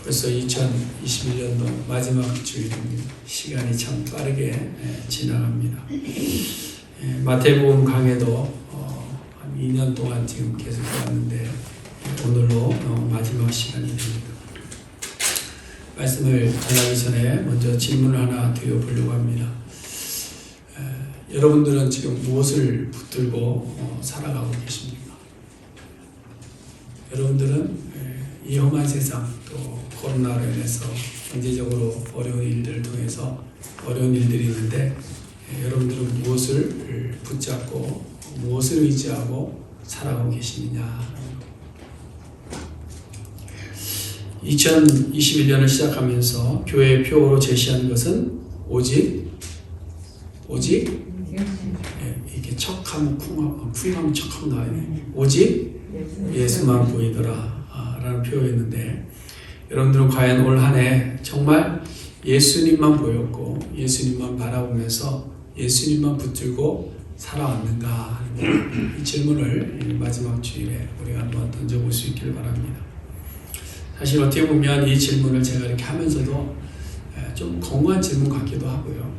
벌써 2021년도 마지막 주일입니다. 시간이 참 빠르게 지나갑니다. 마태복음 강해도 한 2년 동안 지금 계속 왔는데 오늘로 마지막 시간이 됩니다. 말씀을 전하기 전에 먼저 질문을 하나 드려보려고 합니다. 여러분들은 지금 무엇을 붙들고 살아가고 계십니까? 여러분들은 이 험한 세상 또 코로나로 인해서 경제적으로 어려운 일들을 통해서 어려운 일들이 있는데 여러분들은 무엇을 붙잡고 무엇을 의지하고 살아가고 계시느냐. 2021년을 시작하면서 교회의 표어로 제시한 것은 오직 이렇게 척하면 쿵하면 척하면 나와요. 오직 예수만 보이더라 라는 표현이었는데 여러분들은 과연 올 한 해 정말 예수님만 보였고 예수님만 바라보면서 예수님만 붙들고 살아왔는가 하는 이 질문을 마지막 주일에 우리가 한번 던져볼 수 있기를 바랍니다. 사실 어떻게 보면 이 질문을 제가 이렇게 하면서도 좀 공허한 질문 같기도 하고요.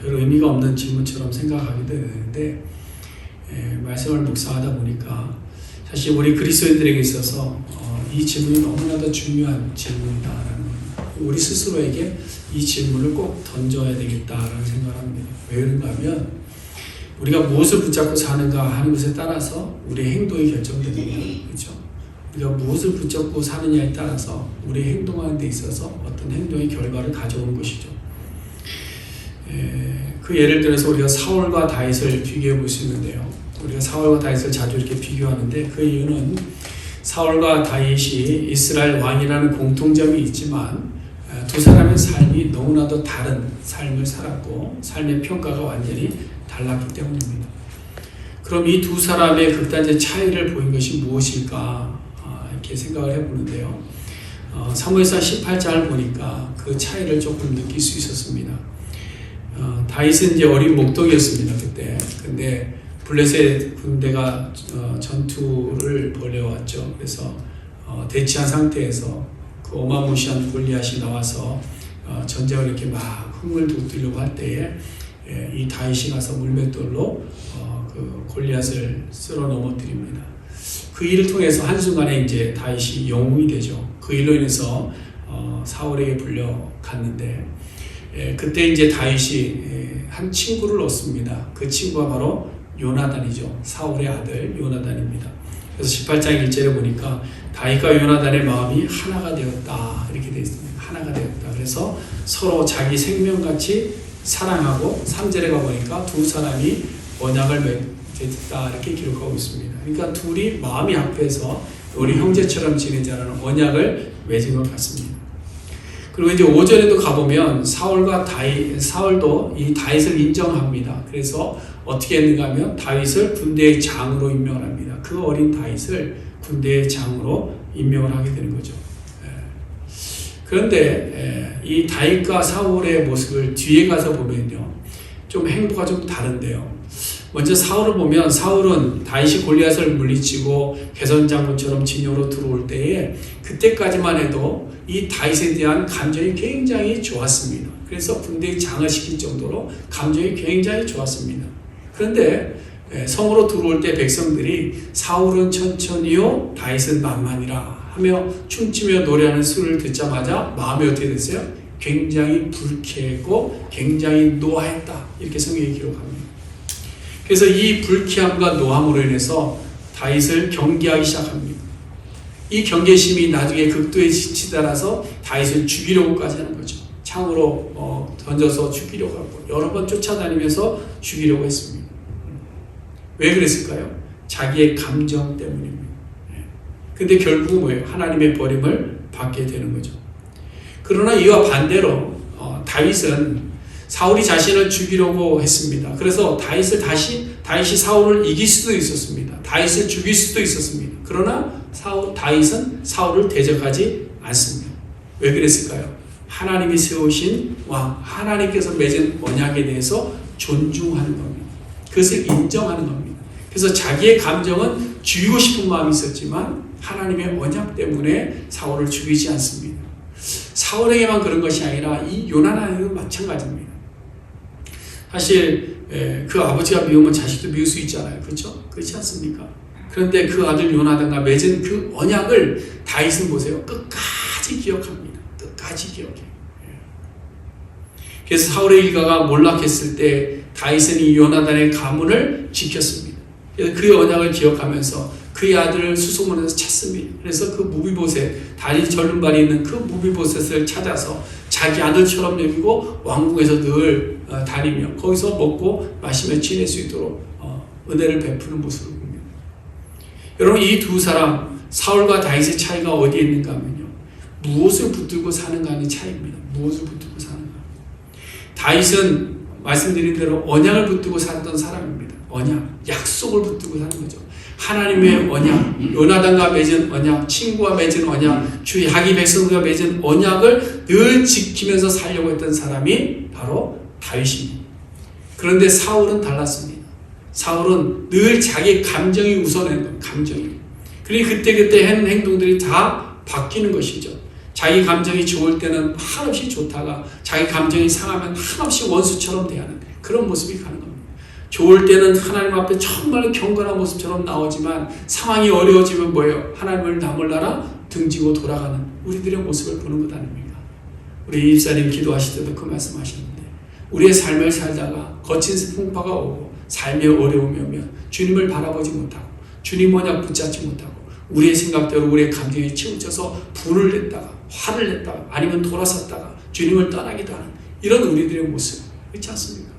별 의미가 없는 질문처럼 생각하기도 되는데 말씀을 묵상하다 보니까 사실 우리 그리스도인들에게 있어서 이 질문이 너무나도 중요한 질문이다라는 겁니다. 우리 스스로에게 이 질문을 꼭 던져야 되겠다라는 생각을 합니다. 왜 그런가 하면 우리가 무엇을 붙잡고 사는가 하는 것에 따라서 우리의 행동이 결정됩니다. 그렇죠? 우리가 무엇을 붙잡고 사느냐에 따라서 우리 행동하는 데 있어서 어떤 행동의 결과를 가져오는 것이죠. 그 예를 들어서 우리가 사울과 다윗을 비교해 볼 수 있는데요. 우리가 사울과 다윗을 자주 이렇게 비교하는데 그 이유는 사울과 다윗이 이스라엘 왕이라는 공통점이 있지만 두 사람의 삶이 너무나도 다른 삶을 살았고 삶의 평가가 완전히 달랐기 때문입니다. 그럼 이 두 사람의 극단적 차이를 보인 것이 무엇일까 이렇게 생각을 해보는데요. 사무엘상 18장을 보니까 그 차이를 조금 느낄 수 있었습니다. 다윗은 이제 어린 목동이었습니다 그때. 근데 블레셋 군대가 전투를 벌여왔죠. 그래서 대치한 상태에서 그 어마무시한 골리앗이 나와서 전쟁을 이렇게 막 흠을 돋으려고 할 때에 이 다윗이 가서 물맷돌로 그 골리앗을 쓸어 넘어뜨립니다. 그 일을 통해서 한순간에 이제 다윗이 영웅이 되죠. 그 일로 인해서 사울에게 불려갔는데 그때 이제 다윗이 한 친구를 얻습니다. 그 친구가 바로 요나단이죠. 사울의 아들 요나단입니다. 그래서 18장 1절에 보니까 다윗과 요나단의 마음이 하나가 되었다 이렇게 되어 있습니다. 하나가 되었다. 그래서 서로 자기 생명같이 사랑하고 3절에 가보니까 두 사람이 언약을 맺었다 이렇게 기록하고 있습니다. 그러니까 둘이 마음이 합해서 우리 형제처럼 지내자라는 언약을 맺은 것 같습니다. 그리고 이제 5절에도 가보면 사울도 이 다윗을 인정합니다. 그래서 어떻게 했는가 하면 다윗을 군대의 장으로 임명을 합니다. 그 어린 다윗을 군대의 장으로 임명을 하게 되는 거죠. 그런데 이 다윗과 사울의 모습을 뒤에 가서 보면요. 좀 행보가 좀 다른데요. 먼저 사울을 보면 사울은 다윗이 골리앗을 물리치고 개선장군처럼 진영으로 들어올 때에 그때까지만 해도 이 다윗에 대한 감정이 굉장히 좋았습니다. 그래서 군대의 장을 시킬 정도로 감정이 굉장히 좋았습니다. 그런데 성으로 들어올 때 백성들이 사울은 천천히요 다윗은 만만이라 하며 춤추며 노래하는 소리를 듣자마자 마음이 어떻게 됐어요? 굉장히 불쾌했고 굉장히 노하했다 이렇게 성경이 기록합니다. 그래서 이 불쾌함과 노함으로 인해서 다윗을 경계하기 시작합니다. 이 경계심이 나중에 극도에 치달아서 다윗을 죽이려고까지 하는 거죠. 창으로 던져서 죽이려고 하고 여러 번 쫓아다니면서 죽이려고 했습니다. 왜 그랬을까요? 자기의 감정 때문입니다. 근데 결국은 뭐예요? 하나님의 버림을 받게 되는 거죠. 그러나 이와 반대로 다윗은 사울이 자신을 죽이려고 했습니다. 그래서 다윗이 사울을 이길 수도 있었습니다. 다윗을 죽일 수도 있었습니다. 그러나 다윗은 사울을 대적하지 않습니다. 왜 그랬을까요? 하나님이 세우신 왕, 하나님께서 맺은 언약에 대해서 존중하는 겁니다. 그것을 인정하는 겁니다. 그래서 자기의 감정은 죽이고 싶은 마음이 있었지만 하나님의 언약 때문에 사울을 죽이지 않습니다. 사울에게만 그런 것이 아니라 이 요나단에도 마찬가지입니다. 사실 그 아버지가 미우면 자식도 미울 수 있잖아요. 그렇죠? 그렇지 않습니까? 그런데 그 아들 요나단과 맺은 그 언약을 다윗은 보세요. 끝까지 기억합니다. 끝까지 기억해요. 그래서 사울의 일가가 몰락했을 때 다윗은 이 요나단의 가문을 지켰습니다. 그래서 그 언약을 기억하면서 그의 아들을 수소문에서 찾습니다. 그래서 그 무비보셋, 다리 절름발이 있는 그 무비보셋을 찾아서 자기 아들처럼 여기고 왕궁에서 늘 다니며 거기서 먹고 마시며 지낼 수 있도록 은혜를 베푸는 모습을 봅니다. 여러분, 이 두 사람 사울과 다윗의 차이가 어디에 있는가 하면요, 무엇을 붙들고 사는가 하는 차이입니다. 무엇을 붙들고 사는가. 다윗은 말씀드린 대로 언약을 붙들고 살던 사람입니다. 언약, 약속을 붙들고 사는 거죠. 하나님의 언약, 요나단과 맺은 언약, 친구와 맺은 언약, 주 야기 백성과 맺은 언약을 늘 지키면서 살려고 했던 사람이 바로 다윗입니다. 그런데 사울은 달랐습니다. 사울은 늘 자기 감정이 우선했던 거예요. 감정이. 그러니 그때그때 하는 행동들이 다 바뀌는 것이죠. 자기 감정이 좋을 때는 한없이 좋다가 자기 감정이 상하면 한없이 원수처럼 대하는 그런 모습이 가는 겁니다. 좋을 때는 하나님 앞에 정말 경건한 모습처럼 나오지만 상황이 어려워지면 뭐예요? 하나님을 나몰라라 등지고 돌아가는 우리들의 모습을 보는 것 아닙니까? 우리 이집사님 기도하실 때도 그 말씀하셨는데, 우리의 삶을 살다가 거친 풍파가 오고 삶의 어려움이 오면 주님을 바라보지 못하고 주님 언약 붙잡지 못하고 우리의 생각대로 우리의 감정에 치우쳐서 분을 냈다가 화를 냈다가 아니면 돌아섰다가 주님을 떠나기도 하는 이런 우리들의 모습, 그렇지 않습니까?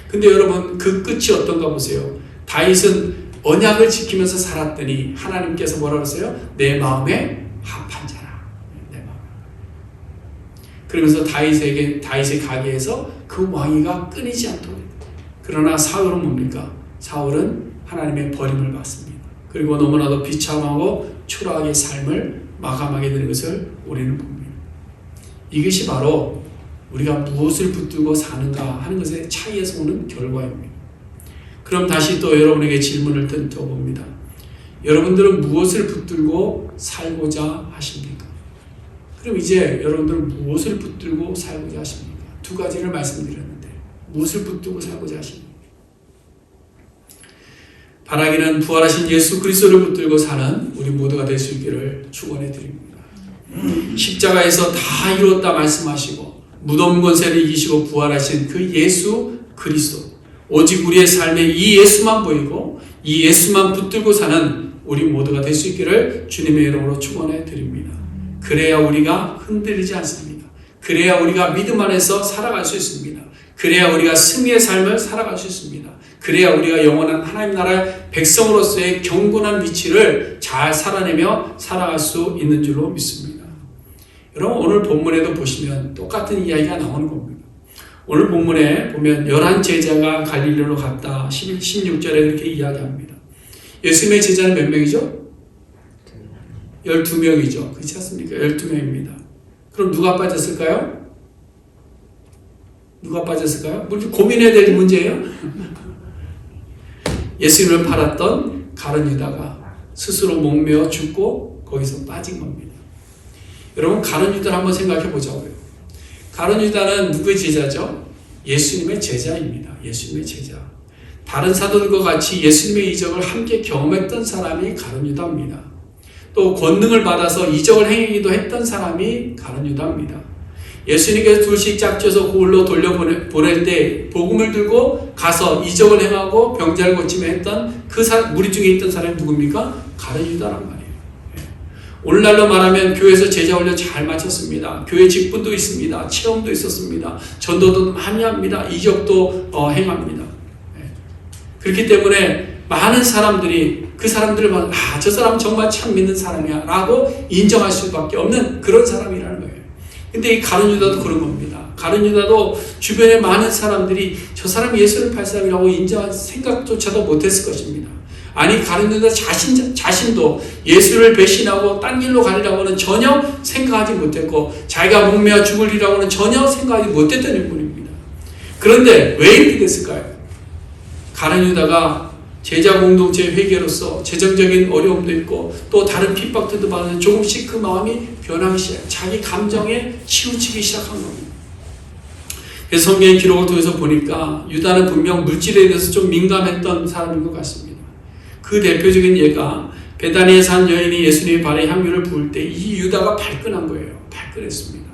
근데 여러분, 그 끝이 어떤가 보세요. 다윗은 언약을 지키면서 살았더니 하나님께서 뭐라고 했어요? 내 마음에 합한 자라. 내 마음. 그러면서 다윗의 가게에서 그 왕위가 끊이지 않도록. 그러나 사울은 뭡니까? 사울은 하나님의 버림을 받습니다. 그리고 너무나도 비참하고 초라하게 삶을 마감하게 되는 것을 우리는 봅니다. 이것이 바로 우리가 무엇을 붙들고 사는가 하는 것의 차이에서 오는 결과입니다. 그럼 다시 또 여러분에게 질문을 던져봅니다. 여러분들은 무엇을 붙들고 살고자 하십니까? 그럼 이제 여러분들은 무엇을 붙들고 살고자 하십니까? 두 가지를 말씀드렸는데 무엇을 붙들고 살고자 하십니까? 바라기는 부활하신 예수 그리스도를 붙들고 사는 우리 모두가 될 수 있기를 축원해 드립니다. 십자가에서 다 이루었다 말씀하시고 무덤 권세를 이기시고 부활하신 그 예수 그리스도, 오직 우리의 삶에 이 예수만 보이고 이 예수만 붙들고 사는 우리 모두가 될 수 있기를 주님의 이름으로 축원해 드립니다. 그래야 우리가 흔들리지 않습니다. 그래야 우리가 믿음 안에서 살아갈 수 있습니다. 그래야 우리가 승리의 삶을 살아갈 수 있습니다. 그래야 우리가 영원한 하나님 나라의 백성으로서의 경건한 위치를 잘 살아내며 살아갈 수 있는 줄로 믿습니다. 여러분, 오늘 본문에도 보시면 똑같은 이야기가 나오는 겁니다. 오늘 본문에 보면 11 제자가 갈릴리로 갔다 16절에 그렇게 이야기합니다. 예수님의 제자는 몇 명이죠? 12명이죠. 그렇지 않습니까? 12명입니다. 그럼 누가 빠졌을까요? 누가 빠졌을까요? 고민해야 될 문제예요. 예수님을 팔았던 가룟 유다가 스스로 목매어 죽고 거기서 빠진 겁니다. 여러분, 가룟 유다를 한번 생각해 보자고요. 가룟 유다는 누구의 제자죠? 예수님의 제자입니다. 예수님의 제자. 다른 사도들과 같이 예수님의 이적을 함께 경험했던 사람이 가룟 유다입니다. 또 권능을 받아서 이적을 행하기도 했던 사람이 가룟 유다입니다. 예수님께서 둘씩 짝져서 고을로 돌려보낼 때 복음을 들고 가서 이적을 행하고 병자를 고치며 했던 그 무리 중에 있던 사람이 누굽니까? 가룟 유다란 말이에요. 오늘날로 말하면 교회에서 제자 훈련 잘 마쳤습니다. 교회 직분도 있습니다. 체험도 있었습니다. 전도도 많이 합니다. 이적도 행합니다. 그렇기 때문에 많은 사람들이 그 사람들을 보면 저 사람 정말 참 믿는 사람이야 라고 인정할 수밖에 없는 그런 사람이라는 거예요. 근데 이 가룟 유다도 그런 겁니다. 가룟 유다도 주변에 많은 사람들이 저 사람이 예수를 팔 사람이라고 인정할 생각조차도 못했을 것입니다. 아니, 가룟 유다 자신도 예수를 배신하고 딴 길로 가리라고는 전혀 생각하지 못했고 자기가 목매어 죽으리라고는 전혀 생각하지 못했던 인물입니다. 그런데 왜 이렇게 됐을까요? 가룟 유다가 제자 공동체 회개로서 재정적인 어려움도 있고 또 다른 핍박들도 받으면 조금씩 그 마음이 변하기 시작, 자기 감정에 치우치기 시작한 겁니다. 그래서 성경의 기록을 통해서 보니까 유다는 분명 물질에 대해서 좀 민감했던 사람인 것 같습니다. 그 대표적인 예가 베다니에 산 여인이 예수님의 발에 향유를 부을 때 이 유다가 발끈한 거예요. 발끈했습니다.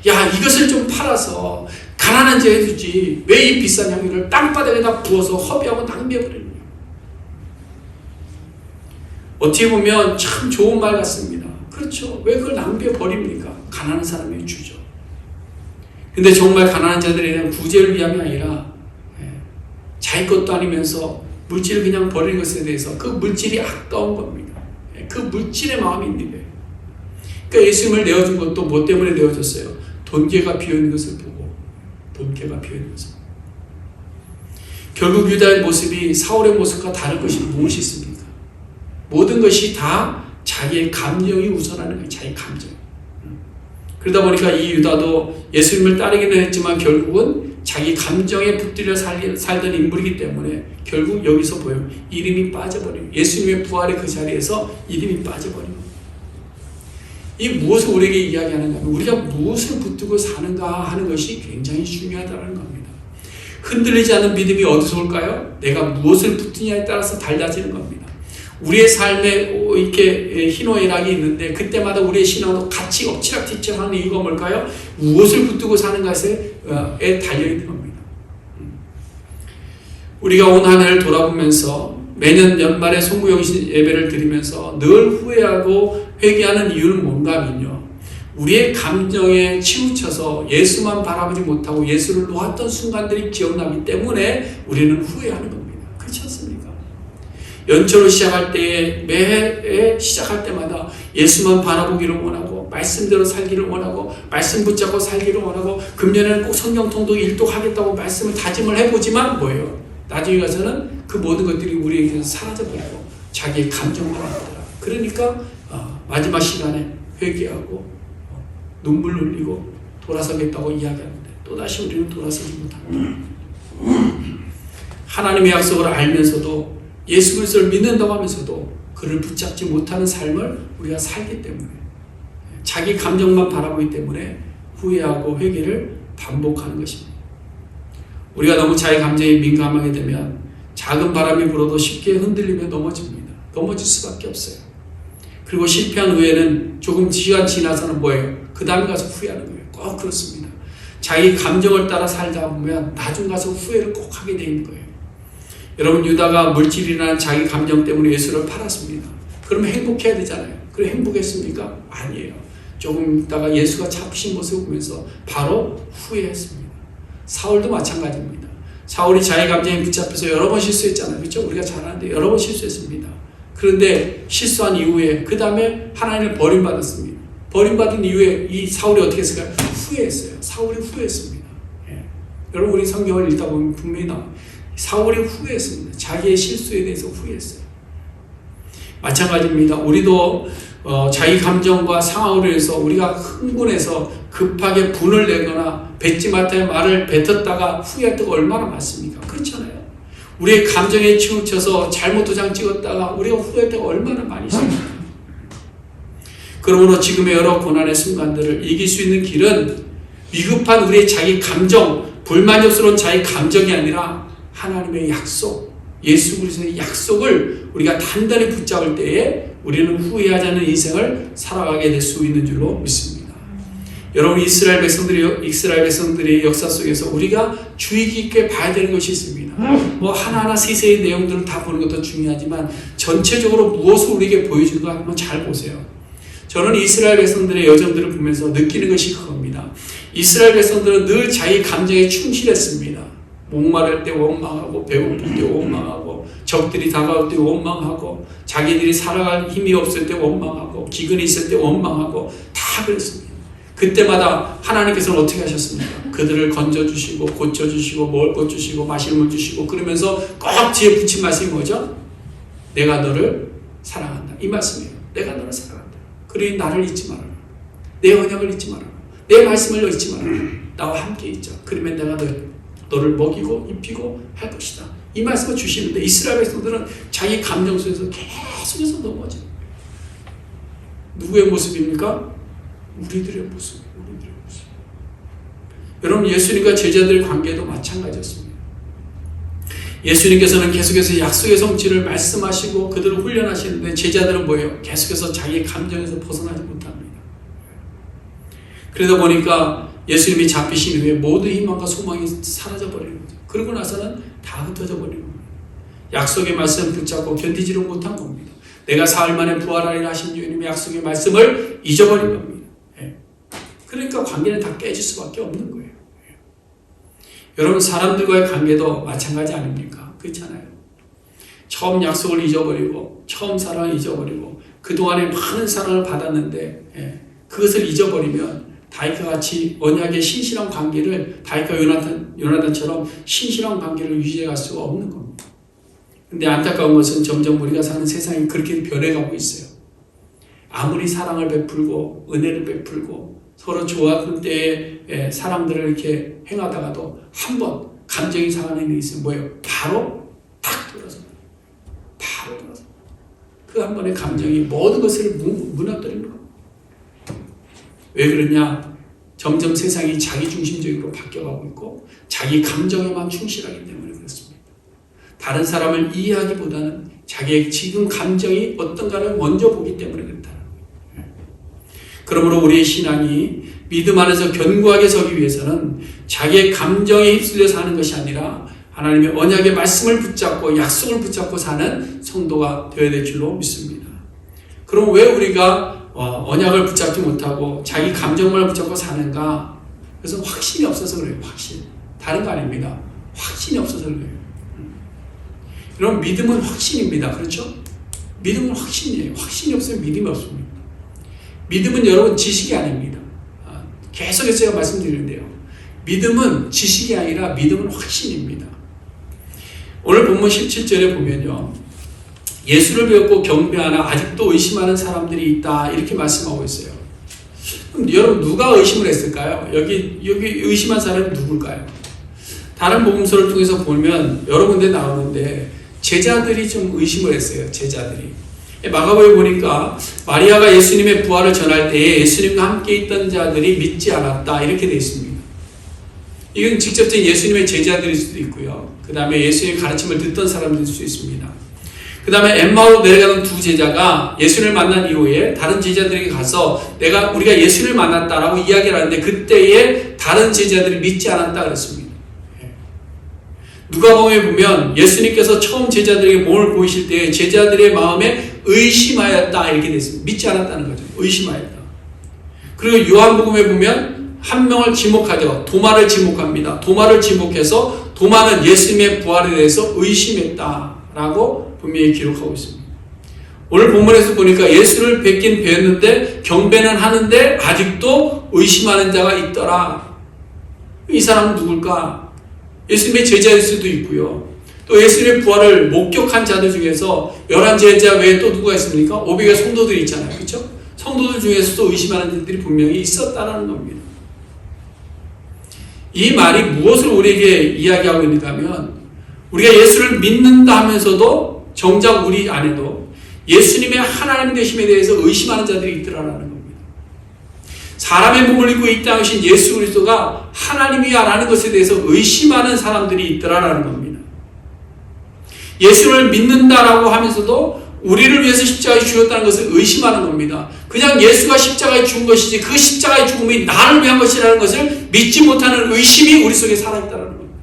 야, 이것을 좀 팔아서 가난한 자 해주지 왜 이 비싼 향유를 땅바닥에다 부어서 허비하고 낭비해버리느냐. 어떻게 보면 참 좋은 말 같습니다. 그렇죠. 왜 그걸 낭비해버립니까? 가난한 사람이 주죠. 근데 정말 가난한 자들에 대한 구제를 위함이 아니라 자기 것도 아니면서 물질을 그냥 버리는 것에 대해서 그 물질이 아까운 겁니다. 그 물질의 마음이 있는 거예요. 그러니까 예수님을 내어준 것도 뭐 때문에 내어줬어요? 돈계가 비어있는 것을 보고, 돈계가 비어있는 것을 보고. 결국 유다의 모습이 사울의 모습과 다른 것이 무엇이 있습니까? 모든 것이 다 자기의 감정이 우선하는 거예요. 자기 감정. 그러다 보니까 이 유다도 예수님을 따르기는 했지만 결국은 자기 감정에 붙들려 살던 인물이기 때문에 결국 여기서 보여요. 이름이 빠져버려요. 예수님의 부활의 그 자리에서 이름이 빠져버려요. 이 무엇을 우리에게 이야기하는가 하면 우리가 무엇을 붙들고 사는가 하는 것이 굉장히 중요하다는 겁니다. 흔들리지 않는 믿음이 어디서 올까요? 내가 무엇을 붙드냐에 따라서 달라지는 겁니다. 우리의 삶에 이렇게 희노애락이 있는데 그때마다 우리의 신앙도 같이 엎치락뒤치락하는 이유가 뭘까요? 무엇을 붙들고 사는 것에 달려있는 겁니다. 우리가 온 한 해를 돌아보면서 매년 연말에 송구영신 예배를 드리면서 늘 후회하고 회개하는 이유는 뭔가 하면요, 우리의 감정에 치우쳐서 예수만 바라보지 못하고 예수를 놓았던 순간들이 기억나기 때문에 우리는 후회하는 겁니다. 그렇지 않습니까? 연초를 시작할 때에 매해 시작할 때마다 예수만 바라보기를 원하고 말씀대로 살기를 원하고 말씀 붙잡고 살기를 원하고 금년에는 꼭 성경 통독 일독하겠다고 말씀을 다짐을 해보지만 뭐예요? 나중에 가서는 그 모든 것들이 우리에게서 사라져버리고 자기의 감정만 남더라. 그러니까 마지막 시간에 회개하고 눈물 흘리고 돌아서겠다고 이야기하는데 또다시 우리는 돌아서지 못합니다. 하나님의 약속을 알면서도 예수 그리스도를 믿는다고 하면서도 그를 붙잡지 못하는 삶을 우리가 살기 때문에 자기 감정만 바라보기 때문에 후회하고 회개를 반복하는 것입니다. 우리가 너무 자기 감정에 민감하게 되면 작은 바람이 불어도 쉽게 흔들리며 넘어집니다. 넘어질 수밖에 없어요. 그리고 실패한 후에는 조금 시간 지나서는 뭐예요? 그 다음에 가서 후회하는 거예요. 꼭 그렇습니다. 자기 감정을 따라 살다 보면 나중 가서 후회를 꼭 하게 되는 거예요. 여러분, 유다가 물질이나 자기 감정 때문에 예수를 팔았습니다. 그러면 행복해야 되잖아요. 그래 행복했습니까? 아니에요. 조금 있다가 예수가 잡으신 모습을 보면서 바로 후회했습니다. 사울도 마찬가지입니다. 사울이 자기 감정에 붙잡혀서 여러 번 실수했잖아요. 그렇죠? 우리가 잘 아는데 여러 번 실수했습니다. 그런데 실수한 이후에 그 다음에 하나님을 버림받았습니다. 버림받은 이후에 이 사울이 어떻게 했을까요? 후회했어요. 사울이 후회했습니다. 예. 여러분, 우리 성경을 읽다 보면 분명히 나와요. 사울이 후회했습니다. 자기의 실수에 대해서 후회했어요. 마찬가지입니다. 우리도 자기 감정과 상황으로 해서 우리가 흥분해서 급하게 분을 내거나 뱉지 못할 말을 뱉었다가 후회할 때가 얼마나 많습니까? 그렇잖아요. 우리의 감정에 치우쳐서 잘못 도장 찍었다가 우리가 후회할 때가 얼마나 많이 있습니까? 그러므로 지금의 여러 고난의 순간들을 이길 수 있는 길은 위급한 우리의 자기 감정, 불만족스러운 자기 감정이 아니라 하나님의 약속, 예수 그리스도의 약속을 우리가 단단히 붙잡을 때에 우리는 후회하지 않는 인생을 살아가게 될 수 있는 줄로 믿습니다. 여러분, 이스라엘 백성들의 역사 속에서 우리가 주의 깊게 봐야 되는 것이 있습니다. 뭐 하나하나 세세의 내용들을 다 보는 것도 중요하지만 전체적으로 무엇을 우리에게 보여주는가 한번 잘 보세요. 저는 이스라엘 백성들의 여정들을 보면서 느끼는 것이 그겁니다. 이스라엘 백성들은 늘 자기 감정에 충실했습니다. 목마를 때 원망하고 배고플 때 원망하고 적들이 다가올 때 원망하고 자기들이 살아갈 힘이 없을 때 원망하고 기근이 있을 때 원망하고 다 그랬습니다. 그때마다 하나님께서는 어떻게 하셨습니까? 그들을 건져주시고 고쳐주시고 먹을 것 주시고 마실 물 주시고 그러면서 꼭 뒤에 붙인 말씀이 뭐죠? 내가 너를 사랑한다. 이 말씀이에요. 내가 너를 사랑한다. 그러니 나를 잊지 말아라. 내 언약을 잊지 말아라. 내 말씀을 잊지 말아라. 나와 함께 있자. 그러면 내가 너를 먹이고 입히고 할 것이다. 이 말씀을 주시는데 이스라엘 백성들은 자기 감정 속에서 계속해서 넘어져요. 누구의 모습입니까? 우리들의 모습. 여러분, 예수님과 제자들의 관계도 마찬가지였습니다. 예수님께서는 계속해서 약속의 성취를 말씀하시고 그들을 훈련하시는데 제자들은 뭐예요? 계속해서 자기 감정에서 벗어나지 못합니다. 그러다 보니까 예수님이 잡히신 후에 모든 희망과 소망이 사라져버리는 거죠. 그러고 나서는 다 흩어져 버리는 겁니다. 약속의 말씀을 붙잡고 견디지를 못한 겁니다. 내가 사흘 만에 부활하리라 하신 주님의 약속의 말씀을 잊어버린 겁니다. 그러니까 관계는 다 깨질 수밖에 없는 거예요. 여러분, 사람들과의 관계도 마찬가지 아닙니까? 그렇잖아요. 처음 약속을 잊어버리고 처음 사랑을 잊어버리고 그동안에 많은 사랑을 받았는데 그것을 잊어버리면 다윗과 같이 언약의 신실한 관계를 다윗과 요나단처럼 신실한 관계를 유지해갈 수가 없는 겁니다. 근데 안타까운 것은 점점 우리가 사는 세상이 그렇게 변해가고 있어요. 아무리 사랑을 베풀고 은혜를 베풀고 서로 좋았던 때의 사랑들을 이렇게 행하다가도 한번 감정이 상하는 일이 있으면 뭐예요? 바로 탁 돌아서 그 한 번의 감정이 모든 것을 무너뜨리는 거예요. 왜 그러냐? 점점 세상이 자기중심적으로 바뀌어가고 있고 자기 감정에만 충실하기 때문에 그렇습니다. 다른 사람을 이해하기보다는 자기의 지금 감정이 어떤가를 먼저 보기 때문에 그렇다는 거예요. 그러므로 우리의 신앙이 믿음 안에서 견고하게 서기 위해서는 자기의 감정에 휩쓸려 사는 것이 아니라 하나님의 언약의 말씀을 붙잡고 약속을 붙잡고 사는 성도가 되어야 될 줄로 믿습니다. 그럼 왜 우리가 언약을 붙잡지 못하고 자기 감정만 붙잡고 사는가? 그래서 확신이 없어서 그래요. 확신. 다른 거 아닙니다. 확신이 없어서 그래요. 여러분, 믿음은 확신입니다. 그렇죠? 믿음은 확신이에요. 확신이 없으면 믿음이 없습니다. 믿음은 여러분 지식이 아닙니다. 계속해서 제가 말씀드리는데요. 믿음은 지식이 아니라 믿음은 확신입니다. 오늘 본문 17절에 보면요. 예수를 배웠고 경배하나 아직도 의심하는 사람들이 있다. 이렇게 말씀하고 있어요. 그럼 여러분 누가 의심을 했을까요? 여기 의심한 사람이 누굴까요? 다른 복음서를 통해서 보면 여러 군데 나오는데 제자들이 좀 의심을 했어요. 제자들이. 마가복음에 보니까 마리아가 예수님의 부활을 전할 때에 예수님과 함께 있던 자들이 믿지 않았다. 이렇게 되어 있습니다. 이건 직접적인 예수님의 제자들일 수도 있고요. 그 다음에 예수님의 가르침을 듣던 사람들일 수도 있습니다. 그 다음에 엠마오로 내려가던 두 제자가 예수님을 만난 이후에 다른 제자들에게 가서 우리가 예수님을 만났다라고 이야기를 하는데 그때에 다른 제자들이 믿지 않았다 그랬습니다. 누가복음에 보면 예수님께서 처음 제자들에게 몸을 보이실 때 제자들의 마음에 의심하였다 이렇게 됐습니다. 믿지 않았다는 거죠. 의심하였다. 그리고 요한복음에 보면 한 명을 지목하죠. 도마를 지목합니다. 도마를 지목해서 도마는 예수님의 부활에 대해서 의심했다라고 분명히 기록하고 있습니다. 오늘 본문에서 보니까 예수를 뵙긴 뵀는데 경배는 하는데 아직도 의심하는 자가 있더라. 이 사람은 누굴까? 예수님의 제자일 수도 있고요. 또 예수님의 부활을 목격한 자들 중에서 11제자 외에 또 누가 있습니까? 500의 성도들이 있잖아요. 그렇죠? 성도들 중에서도 의심하는 자들이 분명히 있었다라는 겁니다. 이 말이 무엇을 우리에게 이야기하고 있는가 하면 우리가 예수를 믿는다 하면서도 정작 우리 안에도 예수님의 하나님 되심에 대해서 의심하는 자들이 있더라라는 겁니다. 사람의 몸을 입고 이 땅에 오신 예수 그리스도가 하나님이야라는 것에 대해서 의심하는 사람들이 있더라라는 겁니다. 예수를 믿는다라고 하면서도 우리를 위해서 십자가에 죽었다는 것을 의심하는 겁니다. 그냥 예수가 십자가에 죽은 것이지 그 십자가의 죽음이 나를 위한 것이라는 것을 믿지 못하는 의심이 우리 속에 살아있다는 겁니다.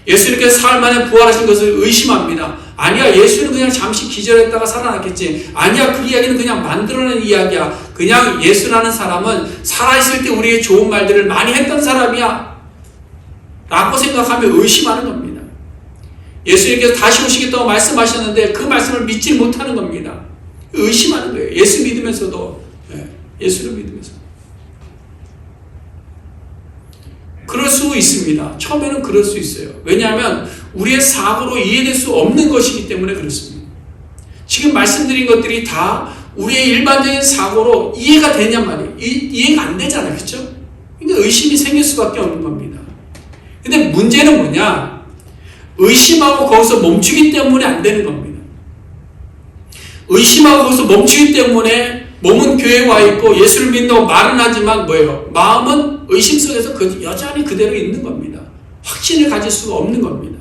예수님께서 사흘 만에 부활하신 것을 의심합니다. 아니야, 예수는 그냥 잠시 기절했다가 살아났겠지. 아니야, 그 이야기는 그냥 만들어낸 이야기야. 그냥 예수라는 사람은 살아있을 때 우리의 좋은 말들을 많이 했던 사람이야 라고 생각하며 의심하는 겁니다. 예수님께서 다시 오시겠다고 말씀하셨는데 그 말씀을 믿지 못하는 겁니다. 의심하는 거예요. 예수 믿으면서도. 예수를 믿으면서. 그럴 수 있습니다. 처음에는 그럴 수 있어요. 왜냐하면 우리의 사고로 이해될 수 없는 것이기 때문에 그렇습니다. 지금 말씀드린 것들이 다 우리의 일반적인 사고로 이해가 되냔 말이에요. 이해가 안 되잖아요. 그렇죠? 그러니까 의심이 생길 수밖에 없는 겁니다. 근데 문제는 뭐냐? 의심하고 거기서 멈추기 때문에 안 되는 겁니다. 의심하고 거기서 멈추기 때문에 몸은 교회에 와 있고 예수를 믿는다고 말은 하지만 뭐예요? 마음은 의심 속에서 여전히 그대로 있는 겁니다. 확신을 가질 수가 없는 겁니다.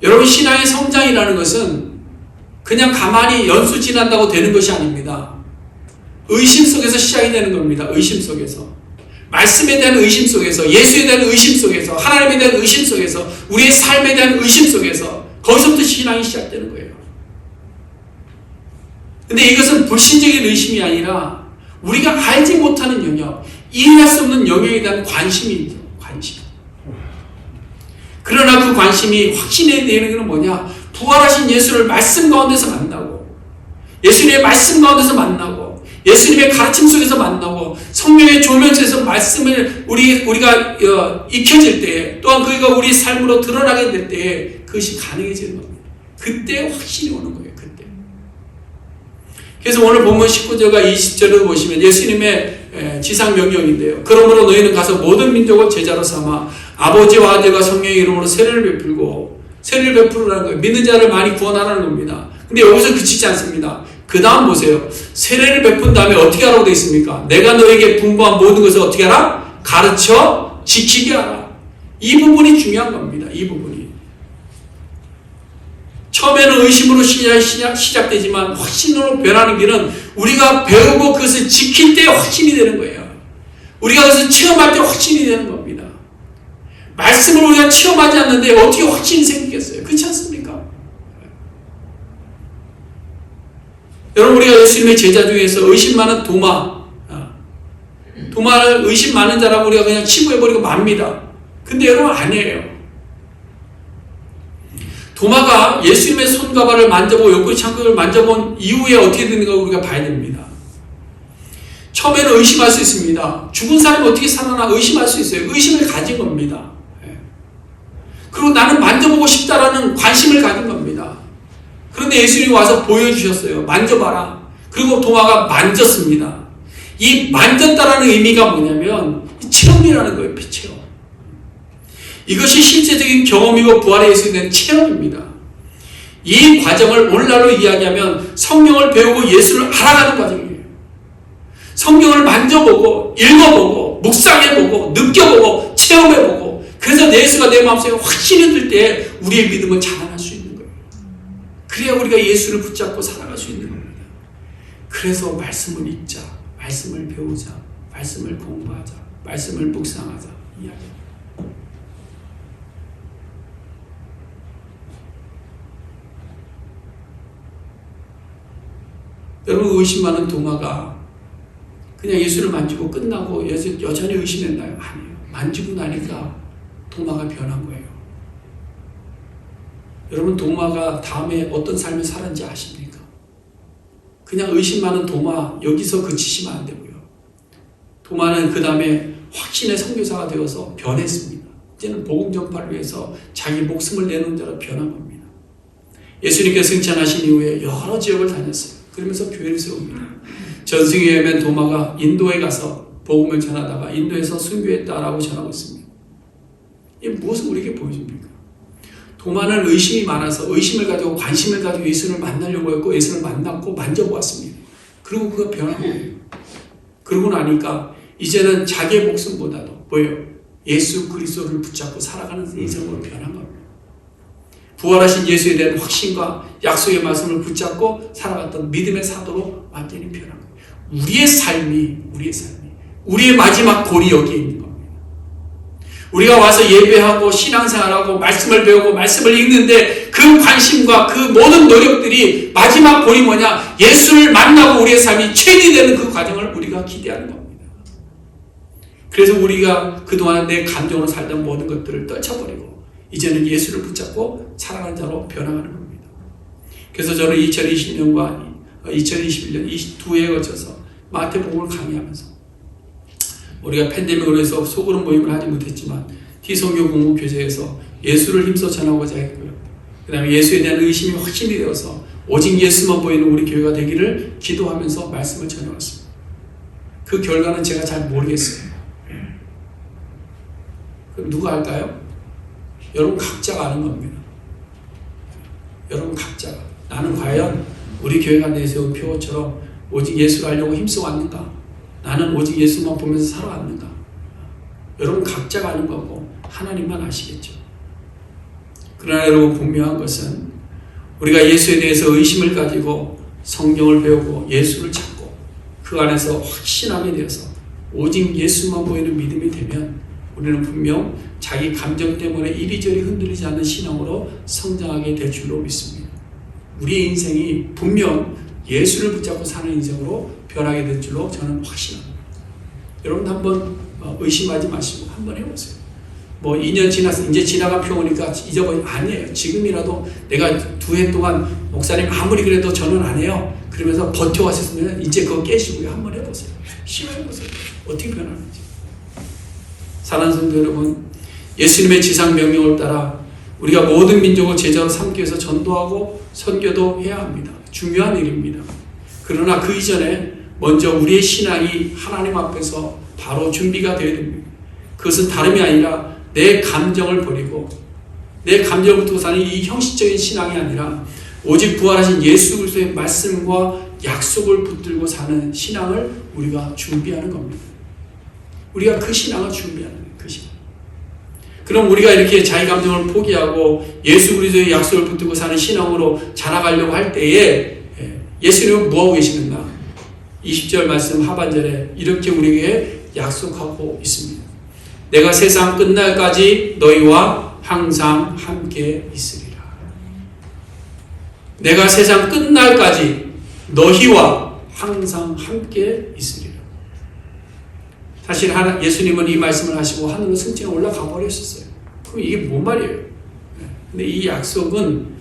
여러분, 신앙의 성장이라는 것은 그냥 가만히 연수 지난다고 되는 것이 아닙니다. 의심 속에서 시작이 되는 겁니다. 의심 속에서. 말씀에 대한 의심 속에서, 예수에 대한 의심 속에서, 하나님에 대한 의심 속에서, 우리의 삶에 대한 의심 속에서 거기서부터 신앙이 시작되는 거예요. 근데 이것은 불신적인 의심이 아니라 우리가 알지 못하는 영역, 이해할 수 없는 영역에 대한 관심이죠. 관심. 그러나 그 관심이 확신에 되는 것은 뭐냐? 부활하신 예수를 말씀 가운데서 만나고, 예수님의 말씀 가운데서 만나고, 예수님의 가르침 속에서 만나고, 성령의 조명에서 말씀을 우리가 익혀질 때, 또한 그가 우리 삶으로 드러나게 될 때 그것이 가능해지는 겁니다. 그때 확신이 오는 거예요. 그때. 그래서 오늘 본문 19절과 20절을 보시면 예수님의 지상 명령인데요. 그러므로 너희는 가서 모든 민족을 제자로 삼아 아버지와 아들과 성령의 이름으로 세례를 베풀으라는 거예요. 믿는 자를 많이 구원하라는 겁니다. 근데 여기서 그치지 않습니다. 그 다음 보세요. 세례를 베푼 다음에 어떻게 하라고 되어 있습니까? 내가 너에게 분부한 모든 것을 어떻게 하라? 가르쳐 지키게 하라. 이 부분이 중요한 겁니다. 이 부분이. 처음에는 의심으로 시작되지만 확신으로 변하는 길은 우리가 배우고 그것을 지킬 때 확신이 되는 거예요. 우리가 그것을 체험할 때 확신이 되는 겁니다. 말씀을 우리가 체험하지 않는데 어떻게 확신이 생기겠어요? 그렇지 않습니까? 여러분, 우리가 예수님의 제자 중에서 의심 많은 도마를 의심 많은 자라고 우리가 그냥 치부해버리고 맙니다. 근데 여러분, 아니에요. 도마가 예수님의 손과 발을 만져보고 옆구리 창고를 만져본 이후에 어떻게 되는가 우리가 봐야 됩니다. 처음에는 의심할 수 있습니다. 죽은 사람이 어떻게 살아나 의심할 수 있어요. 의심을 가진 겁니다. 그리고 나는 만져보고 싶다라는 관심을 가진 겁니다. 그런데 예수님이 와서 보여주셨어요. 만져봐라. 그리고 도마가 만졌습니다. 이 만졌다라는 의미가 뭐냐면 체험이라는 거예요. 체험. 이것이 실제적인 경험이고 부활의 예수에 대한 체험입니다. 이 과정을 오늘날로 이야기하면 성경을 배우고 예수를 알아가는 과정이에요. 성경을 만져보고 읽어보고 묵상해보고 느껴보고 체험해보고, 그래서 예수가 내 마음속에 확신이 들 때 우리의 믿음을 자라날 수 있는 거예요. 그래야 우리가 예수를 붙잡고 살아갈 수 있는 겁니다. 그래서 말씀을 읽자, 말씀을 배우자, 말씀을 공부하자, 말씀을 묵상하자 이야기합니다. 여러분, 의심 많은 도마가 그냥 예수를 만지고 끝나고 여전히 의심했나요? 아니에요. 만지고 나니까 도마가 변한 거예요. 여러분, 도마가 다음에 어떤 삶을 살았는지 아십니까? 그냥 의심 많은 도마 여기서 그치시면 안 되고요. 도마는 그 다음에 확신의 선교사가 되어서 변했습니다. 이제는 복음 전파를 위해서 자기 목숨을 내놓은 자로 변한 겁니다. 예수님께서 승천하신 이후에 여러 지역을 다녔어요. 그러면서 교회를 세웁니다. 전승에 오면 도마가 인도에 가서 복음을 전하다가 인도에서 순교했다라고 전하고 있습니다. 이게 무엇을 우리에게 보여줍니까? 도마는 의심이 많아서 의심을 가지고 관심을 가지고 예수를 만나려고 했고 예수를 만났고 만져보았습니다. 그리고 그가 변한 거예요. 그러고 나니까 이제는 자기의 목숨보다도 뭐예요? 예수 그리스도를 붙잡고 살아가는 인생으로 변한 겁니다. 부활하신 예수에 대한 확신과 약속의 말씀을 붙잡고 살아갔던 믿음의 사도로 완전히 변한 거예요. 우리의 삶이 우리의 마지막 골이 여기에 있는 겁니다. 우리가 와서 예배하고 신앙생활하고 말씀을 배우고 말씀을 읽는데 그 관심과 그 모든 노력들이 마지막 골이 뭐냐? 예수를 만나고 우리의 삶이 체리되는 그 과정을 우리가 기대하는 겁니다. 그래서 우리가 그동안 내 감정으로 살던 모든 것들을 떨쳐버리고 이제는 예수를 붙잡고 살아가는 자로 변화하는 겁니다. 그래서 저는 2020년과 2021년 이 두 해에 거쳐서 마태복음을 강의하면서 우리가 팬데믹으로 해서 소그룹 모임을 하지 못했지만 T성교 공부 교재에서 예수를 힘써 전하고자 했고요. 그 다음에 예수에 대한 의심이 확신이 되어서 오직 예수만 보이는 우리 교회가 되기를 기도하면서 말씀을 전해왔습니다. 그 결과는 제가 잘 모르겠어요. 그럼 누가 할까요? 여러분 각자가 아는 겁니다. 여러분 각자가. 나는 과연 우리 교회가 내세운 표어처럼 오직 예수를 하려고 힘써왔는가? 나는 오직 예수만 보면서 살아왔는가? 여러분 각자가 아는 거고 하나님만 아시겠죠. 그러나 여러분 분명한 것은 우리가 예수에 대해서 의심을 가지고 성경을 배우고 예수를 찾고 그 안에서 확신하게 되어서 오직 예수만 보이는 믿음이 되면 우리는 분명 자기 감정 때문에 이리저리 흔들리지 않는 신앙으로 성장하게 될 줄로 믿습니다. 우리의 인생이 분명 예수를 붙잡고 사는 인생으로 변하게 될 줄로 저는 확신합니다. 여러분 한번 의심하지 마시고 한번 해보세요. 뭐 2년 지나서 이제 지나간 표현이니까 잊어버리면 아니에요. 지금이라도 내가 2해 동안 목사님 아무리 그래도 저는 안 해요. 그러면서 버텨왔었으면 이제 그거 깨시고요. 한번 해보세요. 시험해보세요. 어떻게 변하는지. 사랑하는 성도 여러분, 예수님의 지상 명령을 따라 우리가 모든 민족을 제자로 삼기 위해서 전도하고 선교도 해야 합니다. 중요한 일입니다. 그러나 그 이전에 먼저 우리의 신앙이 하나님 앞에서 바로 준비가 되어야 됩니다. 그것은 다름이 아니라 내 감정을 버리고 내 감정을 붙들고 사는 이 형식적인 신앙이 아니라 오직 부활하신 예수 그리스도의 말씀과 약속을 붙들고 사는 신앙을 우리가 준비하는 겁니다. 우리가 그 신앙을 준비하는 거예요. 그 신앙. 그럼 우리가 이렇게 자기 감정을 포기하고 예수 그리스도의 약속을 붙들고 사는 신앙으로 자라가려고 할 때에 예수님은 뭐하고 계시는가? 20절 말씀 하반절에 이렇게 우리에게 약속하고 있습니다. 내가 세상 끝날까지 너희와 항상 함께 있으리라. 내가 세상 끝날까지 너희와 항상 함께 있으리라. 사실 예수님은 이 말씀을 하시고 하늘로 승천에 올라가 버렸었어요. 그럼 이게 뭔 말이에요? 근데 이 약속은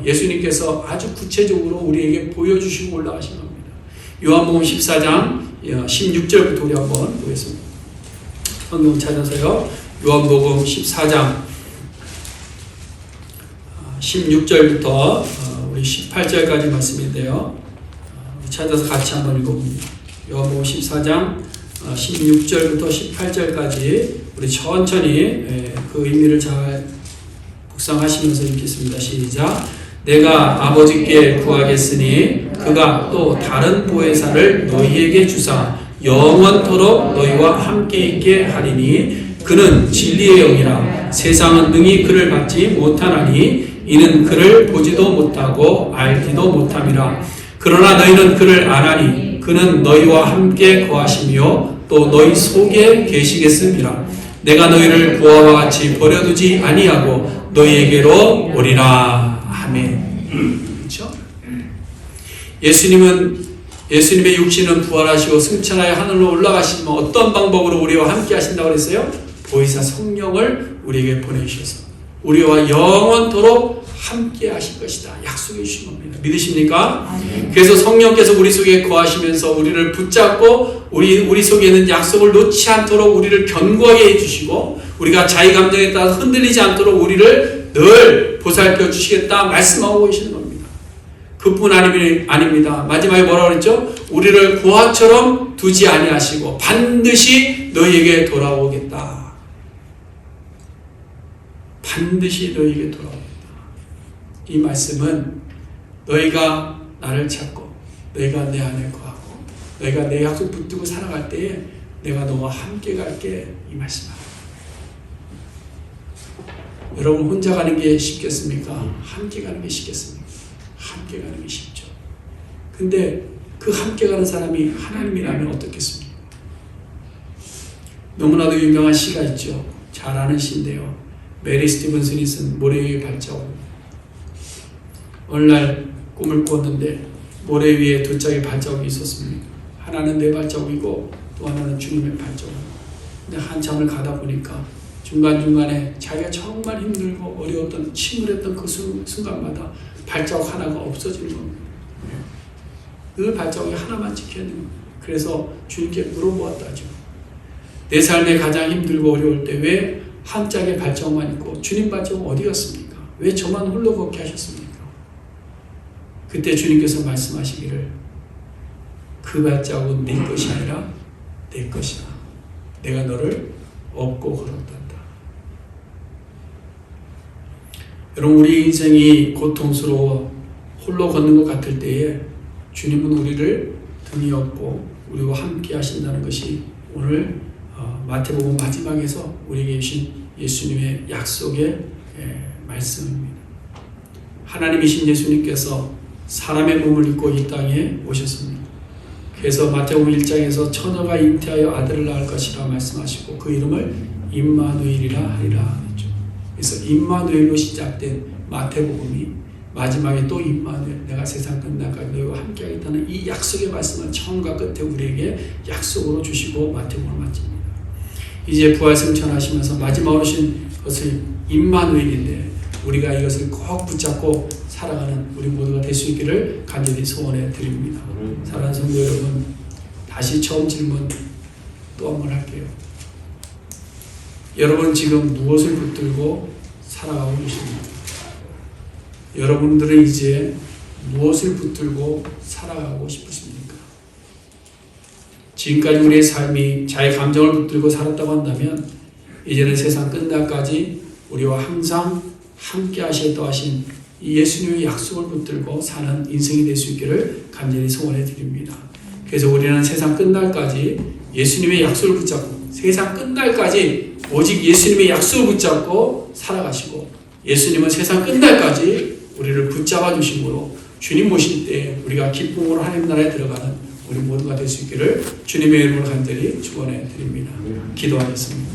예수님께서 아주 구체적으로 우리에게 보여주시고 올라가신 겁니다. 요한복음 14장 16절부터 우리 한번 보겠습니다. 성경 찾아서요. 요한복음 14장 16절부터 우리 18절까지 말씀인데요. 찾아서 같이 한번 읽어봅니다. 요한복음 14장 16절부터 18절까지 우리 천천히 그 의미를 잘 묵상하시면서 읽겠습니다. 시작. 내가 아버지께 구하겠으니 그가 또 다른 보혜사를 너희에게 주사 영원토록 너희와 함께 있게 하리니 그는 진리의 영이라 세상은 능히 그를 받지 못하나니 이는 그를 보지도 못하고 알지도 못함이라. 그러나 너희는 그를 아나니 그는 너희와 함께 거하시며 또 너희 속에 계시겠습니다. 내가 너희를 고아와 같이 버려두지 아니하고 너희에게로 오리라. 아멘. 그렇죠? 예수님의 육신은 부활하시고 승천하여 하늘로 올라가시면 어떤 방법으로 우리와 함께 하신다고 그랬어요? 보혜사 성령을 우리에게 보내주셔서 우리와 영원토록 함께 하실 것이다. 약속해 주신 겁니다. 믿으십니까? 아멘. 그래서 성령께서 우리 속에 거하시면서 우리를 붙잡고 우리 속에 있는 약속을 놓지 않도록 우리를 견고하게 해주시고 우리가 자기 감정에 따라서 흔들리지 않도록 우리를 늘 보살펴 주시겠다 말씀하고 계시는 겁니다. 그뿐 아닙니다. 마지막에 뭐라고 그랬죠? 우리를 고아처럼 두지 아니하시고 반드시 너희에게 돌아오겠다. 반드시 너희에게 돌아오겠다. 이 말씀은 너희가 나를 찾고 너희가 내 안에 거하고 너희가 내 약속 붙들고 살아갈 때에 내가 너와 함께 갈게 이 말씀입니다. 여러분 혼자 가는 게 쉽겠습니까? 함께 가는 게 쉽겠습니까? 함께 가는 게 쉽죠. 근데 그 함께 가는 사람이 하나님이라면 어떻겠습니까? 너무나도 유명한 시가 있죠. 잘 아는 시인데요. 메리 스티븐슨이 쓴 모래 위의 발자국. 어느 날 꿈을 꾸었는데 모래 위에 두 짝의 발자국이 있었습니다. 하나는 내 발자국이고 또 하나는 주님의 발자국. 근데 한참을 가다 보니까 중간중간에 자기가 정말 힘들고 어려웠던 침울했던 그 순간마다 발자국 하나가 없어지는 겁니다. 늘 발자국이 하나만 지켜있는 겁니다. 그래서 주님께 물어보았다죠. 내 삶에 가장 힘들고 어려울 때 왜 한 짝의 발자국만 있고 주님 발자국 어디 갔습니까? 왜 저만 홀로 걷게 하셨습니까? 그때 주님께서 말씀하시기를 그 발자국은 네 것이 아니라 내 것이다. 내가 너를 업고 걸었단다. 여러분, 우리 인생이 고통스러워 홀로 걷는 것 같을 때에 주님은 우리를 등이 업고 우리와 함께 하신다는 것이 오늘 마태복음 마지막에서 우리에게 주신 예수님의 약속의 말씀입니다. 하나님이신 예수님께서 사람의 몸을 입고 이 땅에 오셨습니다. 그래서 마태복음 1장에서 처녀가 잉태하여 아들을 낳을 것이라 말씀하시고 그 이름을 임마누엘이라 하리라 했죠. 그래서 임마누엘로 시작된 마태복음이 마지막에 또 임마누엘, 내가 세상 끝날까지 너희와 함께하겠다는 이 약속의 말씀을 처음과 끝에 우리에게 약속으로 주시고 마태복음을 마칩니다. 이제 부활 승천하시면서 마지막으로 오신 것을 임마누엘인데 우리가 이것을 꼭 붙잡고 살아가는 우리 모두가 될 수 있기를 간절히 소원해 드립니다. 사랑하는 성도 여러분, 다시 처음 질문 또 한 번 할게요. 여러분 지금 무엇을 붙들고 살아가고 계십니까? 여러분들은 이제 무엇을 붙들고 살아가고 싶으십니까? 지금까지 우리의 삶이 자의 감정을 붙들고 살았다고 한다면 이제는 세상 끝날까지 우리와 항상 함께 하시겠다고 하신 이 예수님의 약속을 붙들고 사는 인생이 될 수 있기를 간절히 소원해 드립니다. 그래서 우리는 세상 끝날까지 예수님의 약속을 붙잡고 세상 끝날까지 오직 예수님의 약속을 붙잡고 살아가시고 예수님은 세상 끝날까지 우리를 붙잡아 주심으로 주님 모실 때 우리가 기쁨으로 하나님 나라에 들어가는 우리 모두가 될 수 있기를 주님의 이름으로 간절히 축원해 드립니다. 기도하겠습니다.